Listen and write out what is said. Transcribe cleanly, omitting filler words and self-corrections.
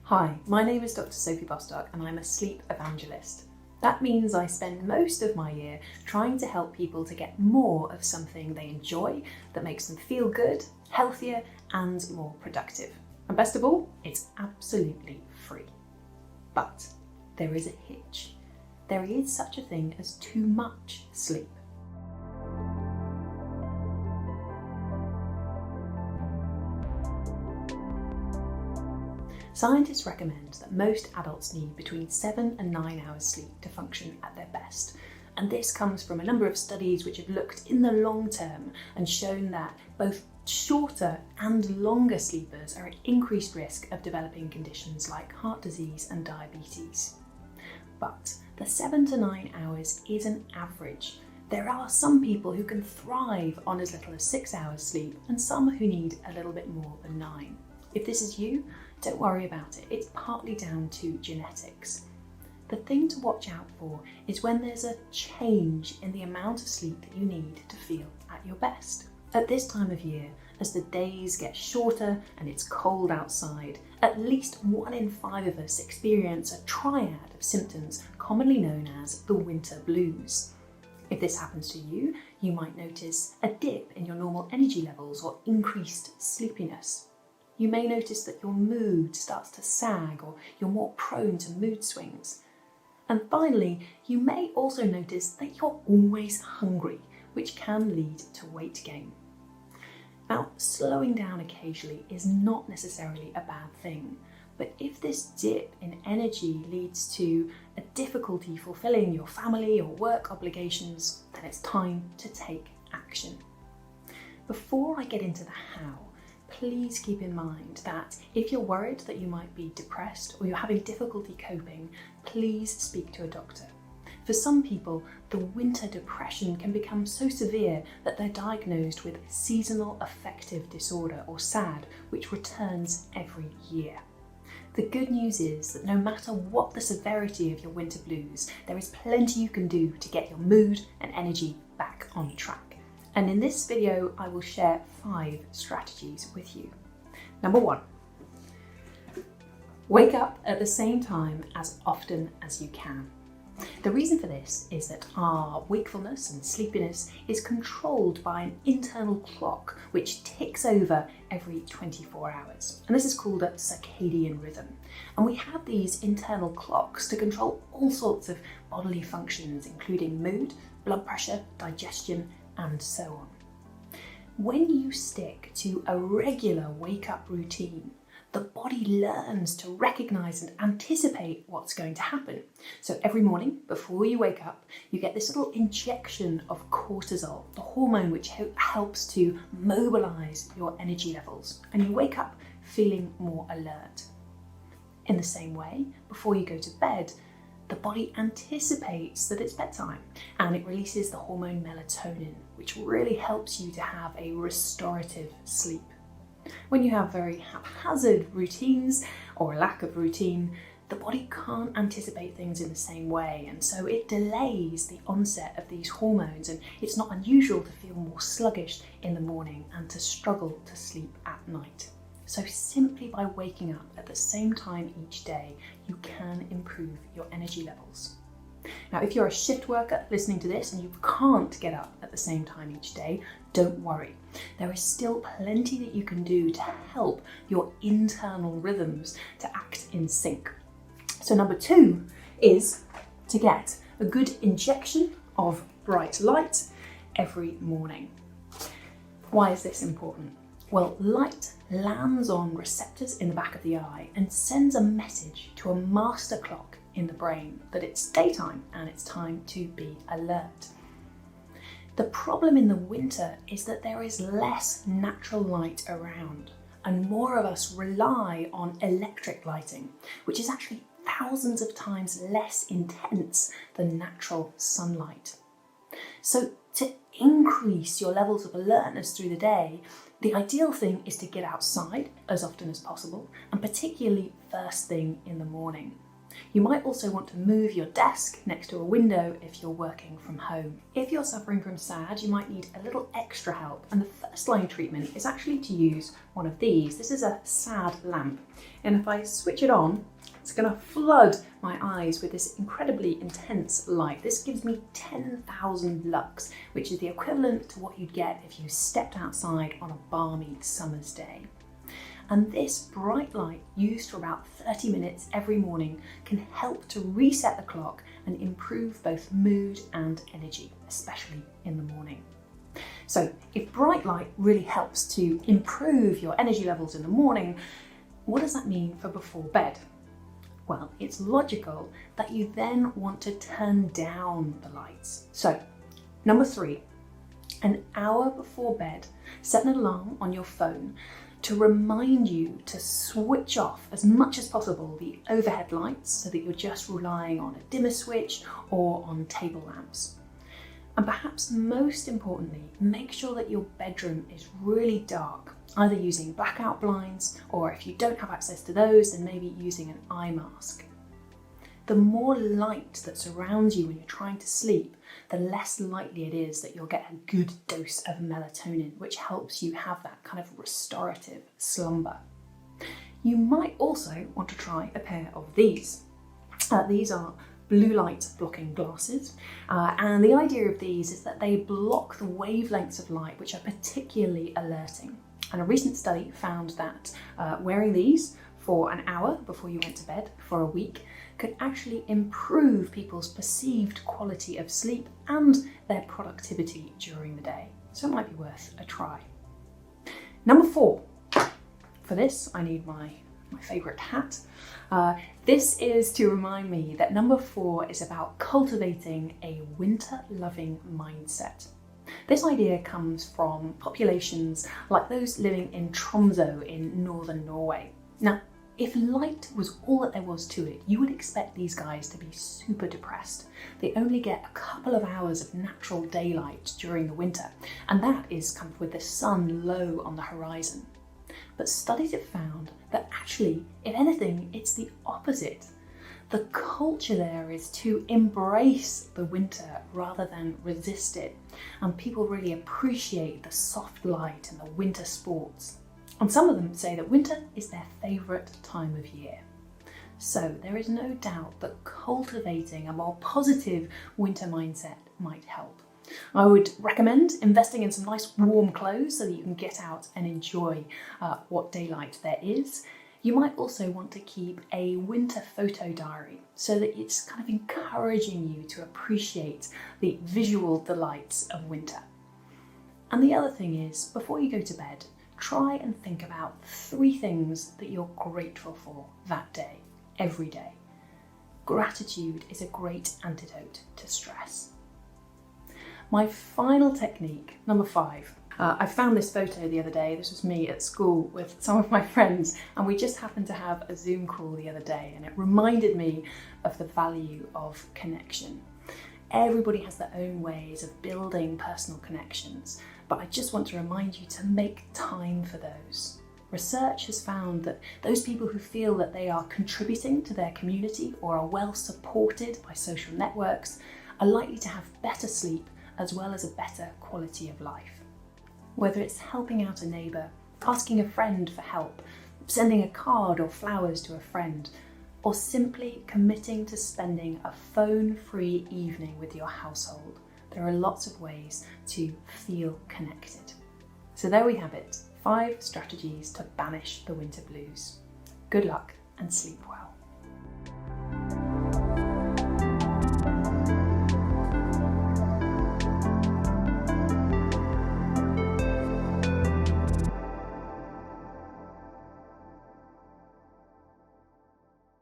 Hi, my name is Dr Sophie Bostock and I'm a sleep evangelist. That means I spend most of my year trying to help people to get more of something they enjoy that makes them feel good, healthier and more productive. And best of all, it's absolutely free. But there is a hitch. There is such a thing as too much sleep. Scientists recommend that most adults need between 7 and 9 hours sleep to function at their best. And this comes from a number of studies which have looked in the long term and shown that both shorter and longer sleepers are at increased risk of developing conditions like heart disease and diabetes. But the 7 to 9 hours is an average. There are some people who can thrive on as little as 6 hours sleep and some who need a little bit more than 9. If this is you, don't worry about it. It's partly down to genetics. The thing to watch out for is when there's a change in the amount of sleep that you need to feel at your best. At this time of year, as the days get shorter and it's cold outside, at least 1 in 5 of us experience a triad of symptoms commonly known as the winter blues. If this happens to you, you might notice a dip in your normal energy levels or increased sleepiness. You may notice that your mood starts to sag or you're more prone to mood swings. And finally, you may also notice that you're always hungry, which can lead to weight gain. Now, slowing down occasionally is not necessarily a bad thing, but if this dip in energy leads to a difficulty fulfilling your family or work obligations, then it's time to take action. Before I get into the how, please keep in mind that if you're worried that you might be depressed or you're having difficulty coping, please speak to a doctor. For some people, the winter depression can become so severe that they're diagnosed with seasonal affective disorder or SAD, which returns every year. The good news is that no matter what the severity of your winter blues, there is plenty you can do to get your mood and energy back on track. And in this video, I will share 5 strategies with you. Number 1, wake up at the same time as often as you can. The reason for this is that our wakefulness and sleepiness is controlled by an internal clock which ticks over every 24 hours. And this is called a circadian rhythm. And we have these internal clocks to control all sorts of bodily functions, including mood, blood pressure, digestion, and so on. When you stick to a regular wake-up routine, the body learns to recognize and anticipate what's going to happen. So every morning before you wake up, you get this little injection of cortisol, the hormone which helps to mobilize your energy levels, and you wake up feeling more alert. In the same way, before you go to bed, the body anticipates that it's bedtime and it releases the hormone melatonin, which really helps you to have a restorative sleep. When you have very haphazard routines or a lack of routine, the body can't anticipate things in the same way, and so it delays the onset of these hormones, and it's not unusual to feel more sluggish in the morning and to struggle to sleep at night. So simply by waking up at the same time each day, you can improve your energy levels. Now, if you're a shift worker listening to this and you can't get up at the same time each day, don't worry. There is still plenty that you can do to help your internal rhythms to act in sync. So number 2 is to get a good injection of bright light every morning. Why is this important? Well, light lands on receptors in the back of the eye and sends a message to a master clock in the brain that it's daytime and it's time to be alert. The problem in the winter is that there is less natural light around, and more of us rely on electric lighting, which is actually thousands of times less intense than natural sunlight. So to increase your levels of alertness through the day, the ideal thing is to get outside as often as possible, and particularly first thing in the morning. You might also want to move your desk next to a window if you're working from home. If you're suffering from SAD, you might need a little extra help, and the first line treatment is actually to use one of these. This is a SAD lamp, and if I switch it on, it's going to flood my eyes with this incredibly intense light. This gives me 10,000 lux, which is the equivalent to what you'd get if you stepped outside on a balmy summer's day. And this bright light, used for about 30 minutes every morning, can help to reset the clock and improve both mood and energy, especially in the morning. So if bright light really helps to improve your energy levels in the morning, what does that mean for before bed? Well, it's logical that you then want to turn down the lights. So, number 3, an hour before bed, set an alarm on your phone to remind you to switch off as much as possible the overhead lights so that you're just relying on a dimmer switch or on table lamps. And perhaps most importantly, make sure that your bedroom is really dark, either using blackout blinds, or if you don't have access to those, then maybe using an eye mask. The more light that surrounds you when you're trying to sleep, the less likely it is that you'll get a good dose of melatonin, which helps you have that kind of restorative slumber. You might also want to try a pair of these. These are blue light blocking glasses, and the idea of these is that they block the wavelengths of light which are particularly alerting. And a recent study found that wearing these for an hour before you went to bed for a week could actually improve people's perceived quality of sleep and their productivity during the day. So it might be worth a try. Number 4, for this I need my favourite hat. This is to remind me that number 4 is about cultivating a winter-loving mindset. This idea comes from populations like those living in Tromsø in northern Norway. Now, if light was all that there was to it, you would expect these guys to be super depressed. They only get a couple of hours of natural daylight during the winter, and that is kind of with the sun low on the horizon. But studies have found that actually, if anything, it's the opposite. The culture there is to embrace the winter rather than resist it, and people really appreciate the soft light and the winter sports. And some of them say that winter is their favourite time of year. So there is no doubt that cultivating a more positive winter mindset might help. I would recommend investing in some nice warm clothes so that you can get out and enjoy what daylight there is. You might also want to keep a winter photo diary so that it's kind of encouraging you to appreciate the visual delights of winter. And the other thing is, before you go to bed, try and think about 3 things that you're grateful for that day, every day. Gratitude is a great antidote to stress. My final technique, number 5. I found this photo the other day. This was me at school with some of my friends, and we just happened to have a Zoom call the other day, and it reminded me of the value of connection. Everybody has their own ways of building personal connections, but I just want to remind you to make time for those. Research has found that those people who feel that they are contributing to their community or are well supported by social networks are likely to have better sleep as well as a better quality of life. Whether it's helping out a neighbour, asking a friend for help, sending a card or flowers to a friend, or simply committing to spending a phone-free evening with your household, there are lots of ways to feel connected. So there we have it, 5 strategies to banish the winter blues. Good luck and sleep well.